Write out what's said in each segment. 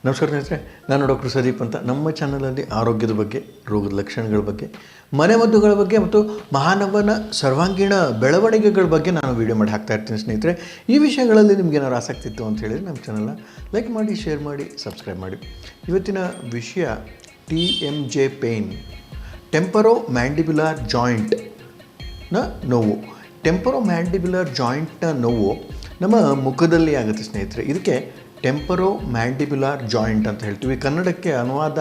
ನಮಸ್ಕಾರ ಸ್ನೇಹಿತರೆ, ನಾನು ಡಾಕ್ಟರ್ ಸದೀಪ್ ಅಂತ. ನಮ್ಮ ಚಾನಲಲ್ಲಿ ಆರೋಗ್ಯದ ಬಗ್ಗೆ, ರೋಗದ ಲಕ್ಷಣಗಳ ಬಗ್ಗೆ, ಮನೆಮದ್ದುಗಳ ಬಗ್ಗೆ ಮತ್ತು ಮಾನವನ ಸರ್ವಾಂಗೀಣ ಬೆಳವಣಿಗೆಗಳ ಬಗ್ಗೆ ನಾನು ವೀಡಿಯೋ ಮಾಡಿ ಹಾಕ್ತಾ ಇರ್ತೀನಿ ಸ್ನೇಹಿತರೆ. ಈ ವಿಷಯಗಳಲ್ಲಿ ನಿಮ್ಗೆ ಏನಾದ್ರು ಆಸಕ್ತಿ ಇತ್ತು ಅಂತ ಹೇಳಿದರೆ ನಮ್ಮ ಚಾನಲ್ನ ಲೈಕ್ ಮಾಡಿ, ಶೇರ್ ಮಾಡಿ, ಸಬ್ಸ್ಕ್ರೈಬ್ ಮಾಡಿ. ಇವತ್ತಿನ ವಿಷಯ TMJ ಪೇಯ್ನ್, ಟೆಂಪರೋ ಮ್ಯಾಂಡಿಬ್ಯುಲರ್ ಜಾಯಿಂಟ್ನ ನೋವು. ಟೆಂಪರೋ ಮ್ಯಾಂಡಿಬ್ಯುಲರ್ ಜಾಯಿಂಟ್ನ ನೋವು ನಮ್ಮ ಮುಖದಲ್ಲಿ ಆಗುತ್ತೆ ಸ್ನೇಹಿತರೆ. ಇದಕ್ಕೆ ಟೆಂಪರೋ ಮ್ಯಾಂಡಿಬ್ಯುಲರ್ ಜಾಯಿಂಟ್ ಅಂತ ಹೇಳ್ತೀವಿ. ಕನ್ನಡಕ್ಕೆ ಅನುವಾದ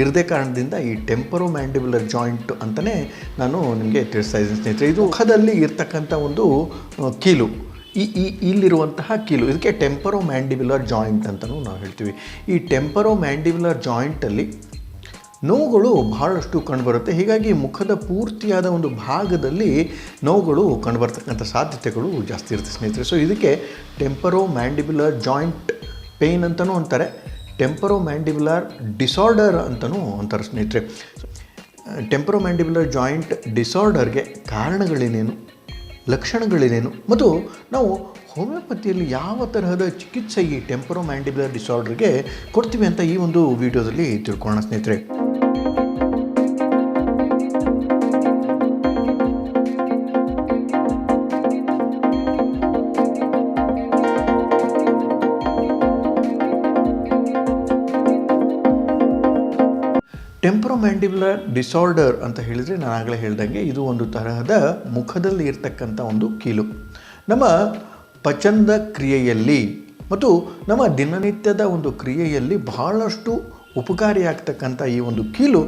ಇರದೇ ಕಾರಣದಿಂದ ಈ ಟೆಂಪರೋ ಮ್ಯಾಂಡಿಬ್ಯುಲರ್ ಜಾಯಿಂಟ್ ಅಂತಲೇ ನಾನು ನಿಮಗೆ ತಿಳಿಸ್ತಾ ಇದ್ದೀನಿ ಸ್ನೇಹಿತರೆ. ಇದು ಮುಖದಲ್ಲಿ ಇರ್ತಕ್ಕಂಥ ಒಂದು ಕೀಲು, ಇಲ್ಲಿರುವಂತಹ ಕೀಲು, ಇದಕ್ಕೆ ಟೆಂಪರೋ ಮ್ಯಾಂಡಿಬ್ಯುಲರ್ ಜಾಯಿಂಟ್ ಅಂತಲೂ ನಾವು ಹೇಳ್ತೀವಿ. ಈ ಟೆಂಪರೋ ಮ್ಯಾಂಡಿಬ್ಯುಲರ್ ಜಾಯಿಂಟಲ್ಲಿ ನೋವುಗಳು ಬಹಳಷ್ಟು ಕಂಡುಬರುತ್ತೆ. ಹೀಗಾಗಿ ಮುಖದ ಪೂರ್ತಿಯಾದ ಒಂದು ಭಾಗದಲ್ಲಿ ನೋವುಗಳು ಕಂಡುಬರ್ತಕ್ಕಂಥ ಸಾಧ್ಯತೆಗಳು ಜಾಸ್ತಿ ಇರುತ್ತೆ ಸ್ನೇಹಿತರೆ. ಸೊ ಇದಕ್ಕೆ ಟೆಂಪರೋ ಮ್ಯಾಂಡಿಬ್ಯುಲರ್ ಜಾಯಿಂಟ್ ಪೇಯ್ನ್ ಅಂತಲೂ ಅಂತಾರೆ, ಟೆಂಪರೋ ಮ್ಯಾಂಡಿಬ್ಯುಲರ್ ಡಿಸಾರ್ಡರ್ ಅಂತಲೂ ಅಂತಾರೆ ಸ್ನೇಹಿತರೆ. ಟೆಂಪರೋ ಮ್ಯಾಂಡಿಬ್ಯುಲರ್ ಜಾಯಿಂಟ್ ಡಿಸಾರ್ಡರ್ಗೆ ಕಾರಣಗಳೇನೇನು, ಲಕ್ಷಣಗಳೇನೇನು ಮತ್ತು ನಾವು ಹೋಮಿಯೋಪತಿಯಲ್ಲಿ ಯಾವ ತರಹದ ಚಿಕಿತ್ಸೆ ಈ ಟೆಂಪರೋ ಮ್ಯಾಂಡಿಬ್ಯುಲರ್ ಡಿಸಾರ್ಡರ್ಗೆ ಕೊಡ್ತೀವಿ ಅಂತ ಈ ಒಂದು ವಿಡಿಯೋದಲ್ಲಿ ತಿಳ್ಕೊಳ್ಳೋಣ ಸ್ನೇಹಿತರೆ. ಟೆಂಪರೋ ಮ್ಯಾಂಡಿಬ್ಯುಲರ್ ಡಿಸಾರ್ಡರ್ ಅಂತ ಹೇಳಿದರೆ ನಾನು ಆಗಲೇ ಹೇಳ್ದಂಗೆ ಇದು ಒಂದು ತರಹದ ಮುಖದಲ್ಲಿ ಇರ್ತಕ್ಕಂಥ ಒಂದು ಕೀಲು. ನಮ್ಮ ಪಚನದ ಕ್ರಿಯೆಯಲ್ಲಿ ಮತ್ತು ನಮ್ಮ ದಿನನಿತ್ಯದ ಒಂದು ಕ್ರಿಯೆಯಲ್ಲಿ ಬಹಳಷ್ಟು ಉಪಕಾರಿಯಾಗ್ತಕ್ಕಂಥ ಈ ಒಂದು ಕೀಲು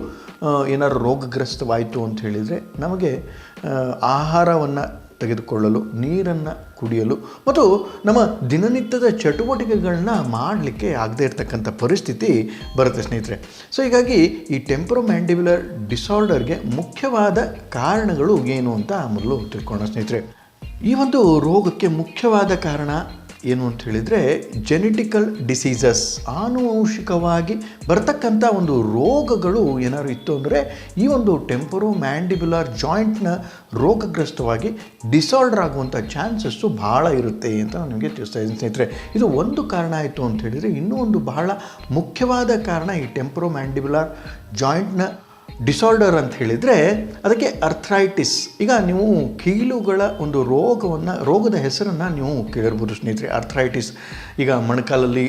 ಏನಾದ್ರು ರೋಗಗ್ರಸ್ತವಾಯಿತು ಅಂತ ಹೇಳಿದರೆ ನಮಗೆ ಆಹಾರವನ್ನು ತೆಗೆದುಕೊಳ್ಳಲು, ನೀರನ್ನು ಕುಡಿಯಲು ಮತ್ತು ನಮ್ಮ ದಿನನಿತ್ಯದ ಚಟುವಟಿಕೆಗಳನ್ನ ಮಾಡಲಿಕ್ಕೆ ಆಗದೇ ಇರತಕ್ಕಂಥ ಪರಿಸ್ಥಿತಿ ಬರುತ್ತೆ ಸ್ನೇಹಿತರೆ. ಸೊ ಹೀಗಾಗಿ ಈ ಟೆಂಪರೋ ಮ್ಯಾಂಡಿಬ್ಯುಲರ್ ಡಿಸಾರ್ಡರ್ಗೆ ಮುಖ್ಯವಾದ ಕಾರಣಗಳು ಏನು ಅಂತ ಮೊದಲು ತಿಳ್ಕೊಳ್ಳೋಣ ಸ್ನೇಹಿತರೆ. ಈ ಒಂದು ರೋಗಕ್ಕೆ ಮುಖ್ಯವಾದ ಕಾರಣ ಏನು ಅಂತ ಹೇಳಿದರೆ ಜೆನೆಟಿಕಲ್ ಡಿಸೀಸಸ್, ಆನುವಂಶಿಕವಾಗಿ ಬರ್ತಕ್ಕಂಥ ಒಂದು ರೋಗಗಳು ಏನಾದ್ರು ಇತ್ತು ಅಂದರೆ ಈ ಒಂದು ಟೆಂಪರೋ ಮ್ಯಾಂಡಿಬ್ಯುಲರ್ ಜಾಯಿಂಟ್ನ ರೋಗಗ್ರಸ್ತವಾಗಿ ಡಿಸಾರ್ಡರ್ ಆಗುವಂಥ ಚಾನ್ಸಸ್ಸು ಭಾಳ ಇರುತ್ತೆ ಅಂತ ನಾನು ನಿಮಗೆ ತಿಳಿಸ್ತಾ ಇದ್ದೀನಿ ಸ್ನೇಹಿತರೆ. ಇದು ಒಂದು ಕಾರಣ ಆಯಿತು ಅಂತ ಹೇಳಿದರೆ, ಇನ್ನೂ ಒಂದು ಬಹಳ ಮುಖ್ಯವಾದ ಕಾರಣ ಈ ಟೆಂಪರೋ ಮ್ಯಾಂಡಿಬ್ಯುಲರ್ ಜಾಯಿಂಟ್ನ ಡಿಸಾರ್ಡರ್ ಅಂತ ಹೇಳಿದರೆ ಅದಕ್ಕೆ ಅರ್ಥ್ರೈಟಿಸ್. ಈಗ ನೀವು ಕೀಲುಗಳ ಒಂದು ರೋಗದ ಹೆಸರನ್ನು ನೀವು ಕೇಳಿರ್ಬೋದು ಸ್ನೇಹಿತರೆ, ಅರ್ಥ್ರೈಟಿಸ್. ಈಗ ಮೊಣಕಾಲಲ್ಲಿ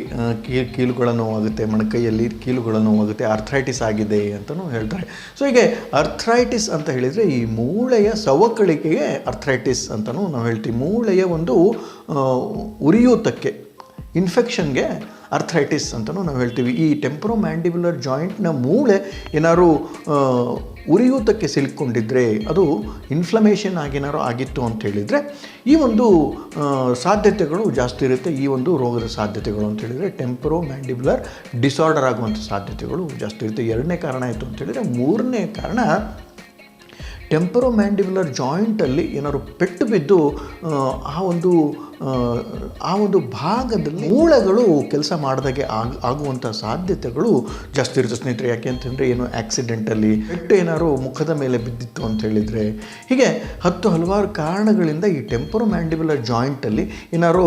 ಕೀಲುಗಳ ನೋವಾಗುತ್ತೆ, ಮೊಣಕೈಯಲ್ಲಿ ಕೀಲುಗಳ ನೋವಾಗುತ್ತೆ, ಅರ್ಥ್ರೈಟಿಸ್ ಆಗಿದೆ ಅಂತಲೂ ಹೇಳ್ತಾರೆ. ಸೊ ಹೀಗೆ ಅರ್ಥ್ರೈಟಿಸ್ ಅಂತ ಹೇಳಿದರೆ ಈ ಮೂಳೆಯ ಸವಕಳಿಕೆಗೆ ಅರ್ಥ್ರೈಟಿಸ್ ಅಂತಲೂ ನಾವು ಹೇಳ್ತೀವಿ. ಮೂಳೆಯ ಒಂದು ಉರಿಯೂತಕ್ಕೆ, ಇನ್ಫೆಕ್ಷನ್ಗೆ ಅರ್ಥ್ರೈಟಿಸ್ ಅಂತಲೂ ನಾವು ಹೇಳ್ತೀವಿ. ಈ ಟೆಂಪರೋ ಮ್ಯಾಂಡಿಬ್ಯುಲರ್ ಜಾಯಿಂಟ್ನ ಮೂಳೆ ಏನಾದ್ರು ಉರಿಯೂತಕ್ಕೆ ಸಿಲುಕೊಂಡಿದ್ರೆ, ಅದು ಇನ್ಫ್ಲಮೇಷನ್ ಆಗೇನಾದ್ರು ಆಗಿತ್ತು ಅಂತ ಹೇಳಿದರೆ ಈ ಒಂದು ಸಾಧ್ಯತೆಗಳು ಜಾಸ್ತಿ ಇರುತ್ತೆ. ಈ ಒಂದು ರೋಗದ ಸಾಧ್ಯತೆಗಳು ಅಂತ ಹೇಳಿದರೆ ಟೆಂಪರೋ ಮ್ಯಾಂಡಿಬ್ಯುಲರ್ ಡಿಸಾರ್ಡರ್ ಆಗುವಂಥ ಸಾಧ್ಯತೆಗಳು ಜಾಸ್ತಿ ಇರುತ್ತೆ. ಎರಡನೇ ಕಾರಣ ಆಯಿತು ಅಂತ ಹೇಳಿದರೆ, ಮೂರನೇ ಕಾರಣ ಟೆಂಪರೋ ಮ್ಯಾಂಡಿಬ್ಯುಲರ್ ಜಾಯಿಂಟಲ್ಲಿ ಏನಾದ್ರು ಪೆಟ್ಟು ಬಿದ್ದು ಆ ಒಂದು ಭಾಗದಲ್ಲಿ ಮೂಳೆಗಳು ಕೆಲಸ ಮಾಡಿದಾಗೆ ಆಗುವಂಥ ಸಾಧ್ಯತೆಗಳು ಜಾಸ್ತಿ ಇರುತ್ತೆ ಸ್ನೇಹಿತರೆ. ಯಾಕೆ ಅಂತಂದರೆ ಏನು ಆಕ್ಸಿಡೆಂಟಲ್ಲಿ ಪೆಟ್ಟು ಏನಾದ್ರು ಮುಖದ ಮೇಲೆ ಬಿದ್ದಿತ್ತು ಅಂತ ಹೇಳಿದರೆ, ಹೀಗೆ ಹಲವಾರು ಕಾರಣಗಳಿಂದ ಈ ಟೆಂಪರೋ ಮ್ಯಾಂಡಿಬ್ಯುಲರ್ ಜಾಯಿಂಟಲ್ಲಿ ಏನಾದ್ರು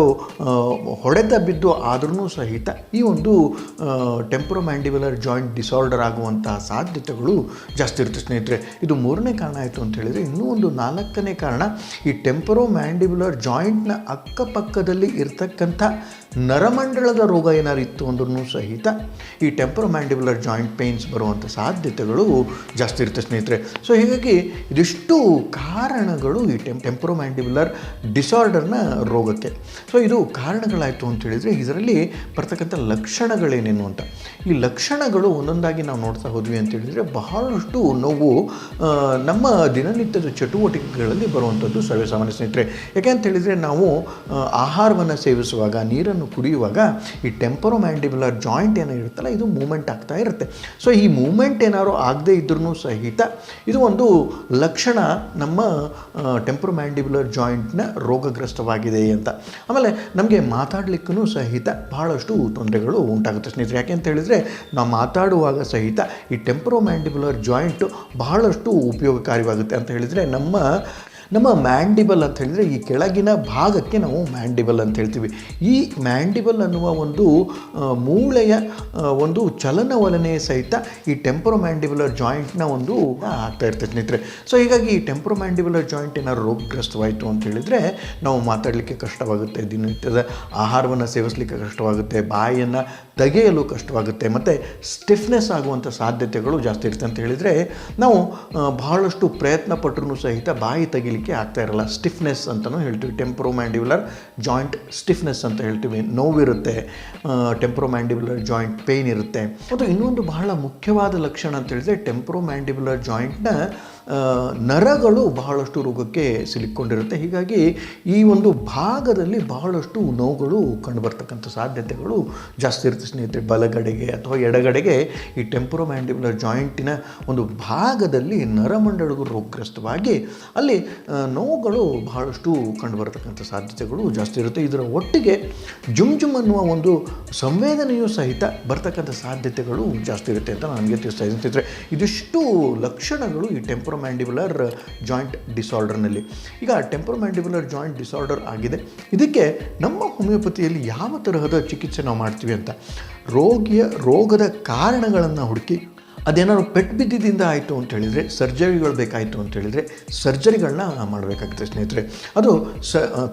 ಹೊಡೆತ ಬಿದ್ದು ಆದ್ರೂ ಸಹಿತ ಈ ಒಂದು ಟೆಂಪರೋ ಮ್ಯಾಂಡಿಬ್ಯುಲರ್ ಜಾಯಿಂಟ್ ಡಿಸಾರ್ಡರ್ ಆಗುವಂತಹ ಸಾಧ್ಯತೆಗಳು ಜಾಸ್ತಿ ಇರುತ್ತೆ ಸ್ನೇಹಿತರೆ. ಇದು ಮೂರನೇ ಕಾರಣ ಆಯಿತು ಅಂತ ಹೇಳಿದರೆ, ಇನ್ನೂ ಒಂದು ನಾಲ್ಕನೇ ಕಾರಣ ಈ ಟೆಂಪರೋ ಮ್ಯಾಂಡಿಬ್ಯುಲರ್ ಜಾಯಿಂಟ್ನ ಅಕ್ಕಪಕ್ಕದಲ್ಲಿ ಇರ್ತಕ್ಕಂಥ ನರಮಂಡಲದ ರೋಗ ಏನಾರು ಇತ್ತು ಅಂದ್ರೂ ಸಹಿತ ಈ ಟೆಂಪರೋ ಮ್ಯಾಂಡಿಬ್ಯುಲರ್ ಜಾಯಿಂಟ್ ಪೇಯ್ನ್ಸ್ ಬರುವಂಥ ಸಾಧ್ಯತೆಗಳು ಜಾಸ್ತಿ ಇರುತ್ತೆ ಸ್ನೇಹಿತರೆ. ಸೊ ಹೀಗಾಗಿ ಇದಿಷ್ಟು ಕಾರಣಗಳು ಈ ಟೆಂಪರೋ ಮ್ಯಾಂಡಿಬ್ಯುಲರ್ ಡಿಸಾರ್ಡರ್ನ ರೋಗಕ್ಕೆ. ಸೊ ಇದು ಕಾರಣಗಳಾಯಿತು ಅಂತ ಹೇಳಿದರೆ, ಇದರಲ್ಲಿ ಬರ್ತಕ್ಕಂಥ ಲಕ್ಷಣಗಳೇನೇನು ಅಂತ. ಈ ಲಕ್ಷಣಗಳು ಒಂದೊಂದಾಗಿ ನಾವು ನೋಡ್ತಾ ಹೋದ್ವಿ ಅಂತ ಹೇಳಿದರೆ ಬಹಳಷ್ಟು ನೋವು ನಮ್ಮ ದಿನನಿತ್ಯದ ಚಟುವಟಿಕೆಗಳಲ್ಲಿ ಬರುವಂಥದ್ದು ಸರ್ವೇಸಾಮಾನ್ಯ ಸ್ನೇಹಿತರೆ. ಯಾಕೆ ಅಂತ ಹೇಳಿದರೆ, ನಾವು ಆಹಾರವನ್ನು ಸೇವಿಸುವಾಗ, ನೀರನ್ನು ಕುಡಿಯುವಾಗ ಈ ಟೆಂಪರೋ ಮ್ಯಾಂಡಿಬ್ಯುಲರ್ ಜಾಯಿಂಟ್ ಏನಾಗಿರುತ್ತಲ್ಲ, ಇದು ಮೂಮೆಂಟ್ ಆಗ್ತಾ ಇರುತ್ತೆ. ಸೊ ಈ ಮೂಮೆಂಟ್ ಏನಾದ್ರು ಆಗದೇ ಇದ್ರೂ ಸಹಿತ ಇದು ಒಂದು ಲಕ್ಷಣ ನಮ್ಮ ಟೆಂಪರೋ ಮ್ಯಾಂಡಿಬ್ಯುಲರ್ ಜಾಯಿಂಟ್ನ ರೋಗಗ್ರಸ್ತವಾಗಿದೆ ಅಂತ. ಆಮೇಲೆ ನಮಗೆ ಮಾತಾಡಲಿಕ್ಕೂ ಸಹಿತ ಬಹಳಷ್ಟು ತೊಂದರೆಗಳು ಉಂಟಾಗುತ್ತೆ ಸ್ನೇಹಿತರೆ. ಯಾಕೆ ಅಂತ ಹೇಳಿದರೆ, ನಾವು ಮಾತಾಡುವಾಗ ಸಹಿತ ಈ ಟೆಂಪರೋ ಮ್ಯಾಂಡಿಬ್ಯುಲರ್ ಜಾಯಿಂಟು ಬಹಳಷ್ಟು ಉಪಯೋಗಕಾರಿಯಾಗುತ್ತೆ ಅಂತ ಹೇಳಿದರೆ, ನಮ್ಮ ನಮ್ಮ ಮ್ಯಾಂಡಿಬಲ್ ಅಂತ ಹೇಳಿದರೆ ಈ ಕೆಳಗಿನ ಭಾಗಕ್ಕೆ ನಾವು ಮ್ಯಾಂಡಿಬಲ್ ಅಂತ ಹೇಳ್ತೀವಿ. ಈ ಮ್ಯಾಂಡಿಬಲ್ ಅನ್ನುವ ಒಂದು ಮೂಳೆಯ ಒಂದು ಚಲನವಲನೆ ಸಹಿತ ಈ ಟೆಂಪೊರೊಮ್ಯಾಂಡಿಬುಲರ್ ಜಾಯಿಂಟ್ನ ಒಂದು ಆಗ್ತಾ ಇರ್ತದೆ ಸ್ನೇಹಿತರೆ. ಸೊ ಹೀಗಾಗಿ ಈ ಟೆಂಪೊರೊಮ್ಯಾಂಡಿಬುಲರ್ ಜಾಯಿಂಟ್ ಏನಾದ್ರು ರೋಗಗ್ರಸ್ತವಾಯಿತು ಅಂತ ಹೇಳಿದರೆ ನಾವು ಮಾತಾಡಲಿಕ್ಕೆ ಕಷ್ಟವಾಗುತ್ತೆ, ದಿನನಿತ್ಯದ ಆಹಾರವನ್ನು ಸೇವಿಸಲಿಕ್ಕೆ ಕಷ್ಟವಾಗುತ್ತೆ, ಬಾಯಿಯನ್ನು ತೆಗೆಯಲು ಕಷ್ಟವಾಗುತ್ತೆ, ಮತ್ತು ಸ್ಟಿಫ್ನೆಸ್ ಆಗುವಂಥ ಸಾಧ್ಯತೆಗಳು ಜಾಸ್ತಿ ಇರುತ್ತೆ. ಅಂತ ಹೇಳಿದರೆ ನಾವು ಬಹಳಷ್ಟು ಪ್ರಯತ್ನ ಪಟ್ಟರೂ ಸಹಿತ ಬಾಯಿ ತೆಗಿಲಿಕ್ಕೆ ಆಗ್ತಾ ಇರಲ್ಲ. ಸ್ಟಿಫ್ನೆಸ್ ಅಂತಲೂ ಹೇಳ್ತೀವಿ. ಟೆಂಪೊರೊಮ್ಯಾಂಡಿಬುಲರ್ ಜಾಯಿಂಟ್ ಸ್ಟಿಫ್ನೆಸ್ ಅಂತ ಹೇಳ್ತೀವಿ. ನೋವಿರುತ್ತೆ, ಟೆಂಪೊರೊಮ್ಯಾಂಡಿಬುಲರ್ ಜಾಯಿಂಟ್ ಪೇಯ್ನ್ ಇರುತ್ತೆ. ಮತ್ತು ಇನ್ನೊಂದು ಬಹಳ ಮುಖ್ಯವಾದ ಲಕ್ಷಣ ಅಂತ ಹೇಳಿದರೆ ಟೆಂಪೊರೊಮ್ಯಾಂಡಿಬುಲರ್ ಜಾಯಿಂಟ್ನ ನರಗಳು ಬಹಳಷ್ಟು ರೋಗಕ್ಕೆ ಸಿಲುಕೊಂಡಿರುತ್ತೆ. ಹೀಗಾಗಿ ಈ ಒಂದು ಭಾಗದಲ್ಲಿ ಬಹಳಷ್ಟು ನೋವುಗಳು ಕಂಡುಬರ್ತಕ್ಕಂಥ ಸಾಧ್ಯತೆಗಳು ಜಾಸ್ತಿ ಇರುತ್ತೆ ಸ್ನೇಹಿತರೆ. ಬಲಗಡೆಗೆ ಅಥವಾ ಎಡಗಡೆಗೆ ಈ ಟೆಂಪೊರೊಮ್ಯಾಂಡಿಬುಲರ್ ಜಾಯಿಂಟಿನ ಒಂದು ಭಾಗದಲ್ಲಿ ನರಮಂಡಲಗಳು ರೋಗಗ್ರಸ್ತವಾಗಿ ಅಲ್ಲಿ ನೋವುಗಳು ಬಹಳಷ್ಟು ಕಂಡುಬರ್ತಕ್ಕಂಥ ಸಾಧ್ಯತೆಗಳು ಜಾಸ್ತಿ ಇರುತ್ತೆ. ಇದರ ಒಟ್ಟಿಗೆ ಜುಮ್ ಅನ್ನುವ ಒಂದು ಸಂವೇದನೆಯೂ ಸಹಿತ ಬರ್ತಕ್ಕಂಥ ಸಾಧ್ಯತೆಗಳು ಜಾಸ್ತಿ ಇರುತ್ತೆ ಅಂತ ನನಗೆ ತಿಳಿಸ್ತಾ ಇದ್ದೀನಿ ಸ್ನೇಹಿತರೆ. ಇದಿಷ್ಟು ಲಕ್ಷಣಗಳು ಈ ಟೆಂಪೊರೊಮ್ಯಾಂಡಿಬುಲರ್ ಜಾಯಿಂಟ್ ಡಿಸಾರ್ಡರ್ನಲ್ಲಿ. ಈಗ ಟೆಂಪೊರೊಮ್ಯಾಂಡಿಬುಲರ್ ಜಾಯಿಂಟ್ ಡಿಸಾರ್ಡರ್ ಆಗಿದೆ, ಇದಕ್ಕೆ ನಮ್ಮ ಹೋಮಿಯೋಪತಿಯಲ್ಲಿ ಯಾವ ತರಹದ ಚಿಕಿತ್ಸೆ ನಾವು ಮಾಡ್ತೀವಿ ಅಂತ ರೋಗದ ಕಾರಣಗಳನ್ನು ಹುಡುಕಿ ಅದೇನಾದ್ರು ಪೆಟ್ಟು ಬಿದ್ದಿದ್ದರಿಂದ ಆಯಿತು ಅಂತ ಹೇಳಿದರೆ, ಸರ್ಜರಿಗಳು ಬೇಕಾಯಿತು ಅಂತ ಹೇಳಿದರೆ ಸರ್ಜರಿಗಳನ್ನ ಮಾಡಬೇಕಾಗುತ್ತೆ ಸ್ನೇಹಿತರೆ. ಅದು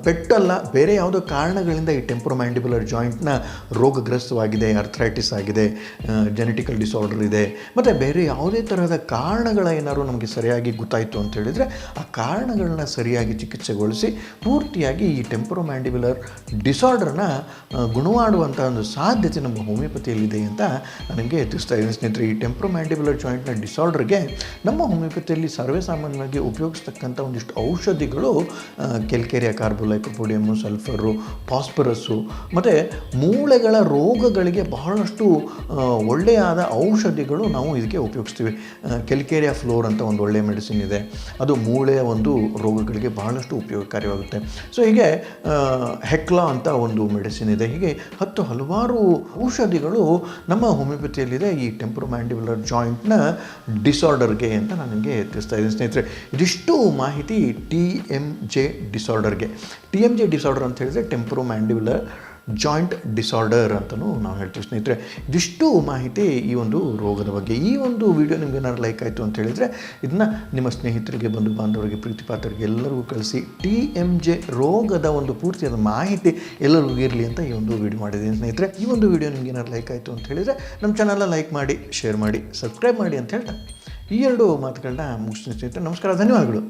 ಪೆಟ್ಟಲ್ಲ, ಬೇರೆ ಯಾವುದೋ ಕಾರಣಗಳಿಂದ ಈ ಟೆಂಪೊರೊಮ್ಯಾಂಡಿಬುಲರ್ ಜಾಯಿಂಟ್ನ ರೋಗಗ್ರಸ್ತವಾಗಿದೆ, ಅರ್ಥ್ರೈಟಿಸ್ ಆಗಿದೆ, ಜೆನೆಟಿಕಲ್ ಡಿಸಾರ್ಡರ್ ಇದೆ, ಮತ್ತು ಬೇರೆ ಯಾವುದೇ ತರಹದ ಕಾರಣಗಳ ಏನಾದ್ರು ನಮಗೆ ಸರಿಯಾಗಿ ಗೊತ್ತಾಯಿತು ಅಂತ ಹೇಳಿದರೆ ಆ ಕಾರಣಗಳನ್ನ ಸರಿಯಾಗಿ ಚಿಕಿತ್ಸೆಗೊಳಿಸಿ ಪೂರ್ತಿಯಾಗಿ ಈ ಟೆಂಪೊರೊಮ್ಯಾಂಡಿಬುಲರ್ ಡಿಸಾರ್ಡರ್ನ ಗುಣಮಾಡುವಂಥ ಒಂದು ಸಾಧ್ಯತೆ ನಮ್ಮ ಹೋಮಿಯೋಪತಿಯಲ್ಲಿದೆ ಅಂತ ನನಗೆ ತಿಳಿಸ್ತಾ ಇದ್ದೀನಿ ಸ್ನೇಹಿತರೆ. ಈ ಟೆಂಪೊರೊಮ್ಯಾಂಡಿಬುಲರ್ ಜಾಯಿಂಟ್ನ ಡಿಸಾರ್ಡರ್ಗೆ ನಮ್ಮ ಹೋಮಿಯೋಪತಿಯಲ್ಲಿ ಸರ್ವೇಸಾಮಾನ್ಯವಾಗಿ ಉಪಯೋಗಿಸ್ತಕ್ಕಂಥ ಒಂದಿಷ್ಟು ಔಷಧಿಗಳು ಕೆಲ್ಕೇರಿಯಾ ಕಾರ್ಬೋಲೈಕೋಪೋಡಿಯಮ್ಮು, ಸಲ್ಫರು, ಫಾಸ್ಫರಸ್ಸು, ಮತ್ತು ಮೂಳೆಗಳ ರೋಗಗಳಿಗೆ ಬಹಳಷ್ಟು ಒಳ್ಳೆಯಾದ ಔಷಧಿಗಳು ನಾವು ಇದಕ್ಕೆ ಉಪಯೋಗಿಸ್ತೀವಿ. ಕೆಲ್ಕೇರಿಯಾ ಫ್ಲೋರ್ ಅಂತ ಒಂದು ಒಳ್ಳೆಯ ಮೆಡಿಸಿನ್ ಇದೆ, ಅದು ಮೂಳೆಯ ಒಂದು ರೋಗಗಳಿಗೆ ಬಹಳಷ್ಟು ಉಪಯೋಗಕಾರಿಯಾಗುತ್ತೆ. ಸೊ ಹೀಗೆ ಹೆಕ್ಲಾ ಅಂತ ಒಂದು ಮೆಡಿಸಿನ್ ಇದೆ. ಹೀಗೆ ಹಲವಾರು ಔಷಧಿಗಳು ನಮ್ಮ ಹೋಮಿಯೋಪತಿಯಲ್ಲಿದೆ ಈ ಟೆಂಪೊರೊಮ್ಯಾಂಡಿಬುಲರ್ ಜಾಯಿಂಟ್ನ ಡಿಸಾರ್ಡರ್ಗೆ ಅಂತ ನನಗೆ ತಿಳಿಸ್ತಾ ಇದ್ದೀನಿ ಸ್ನೇಹಿತರೆ. ಇದಿಷ್ಟು ಮಾಹಿತಿ TMJ ಡಿಸಾರ್ಡರ್ಗೆ. TMJ ಡಿಸಾರ್ಡರ್ ಅಂತ ಹೇಳಿದರೆ ಟೆಂಪೊರೊಮ್ಯಾಂಡಿಬುಲರ್ ಜಾಯಿಂಟ್ ಡಿಸಾರ್ಡರ್ ಅಂತಲೂ ನಾವು ಹೇಳ್ತೀವಿ ಸ್ನೇಹಿತರೆ. ಇದಿಷ್ಟು ಮಾಹಿತಿ ಈ ಒಂದು ರೋಗದ ಬಗ್ಗೆ. ಈ ಒಂದು ವಿಡಿಯೋ ನಿಮ್ಗೆ ಏನಾದ್ರು ಲೈಕ್ ಆಯಿತು ಅಂತ ಹೇಳಿದರೆ ಇದನ್ನು ನಿಮ್ಮ ಸ್ನೇಹಿತರಿಗೆ, ಬಂಧು ಬಾಂಧವರಿಗೆ, ಪ್ರೀತಿ ಪಾತ್ರರಿಗೆ ಎಲ್ಲರಿಗೂ ಕಳಿಸಿ TMJ ರೋಗದ ಒಂದು ಪೂರ್ತಿಯಾದ ಮಾಹಿತಿ ಎಲ್ಲರಿಗೂ ಇರಲಿ ಅಂತ ಈ ಒಂದು ವಿಡಿಯೋ ಮಾಡಿದ್ದೀನಿ ಸ್ನೇಹಿತರೆ. ಈ ಒಂದು ವಿಡಿಯೋ ನಿಮ್ಗೆ ಏನಾದ್ರು ಲೈಕ್ ಆಯಿತು ಅಂತ ಹೇಳಿದರೆ ನಮ್ಮ ಚಾನಲ್ನ ಲೈಕ್ ಮಾಡಿ, ಶೇರ್ ಮಾಡಿ, ಸಬ್ಸ್ಕ್ರೈಬ್ ಮಾಡಿ ಅಂತ ಹೇಳ್ತಾ ಈ ಎರಡು ಮಾತುಗಳನ್ನ ಮುಗಿಸ್ತೀನಿ ಸ್ನೇಹಿತರೆ. ನಮಸ್ಕಾರ, ಧನ್ಯವಾದಗಳು.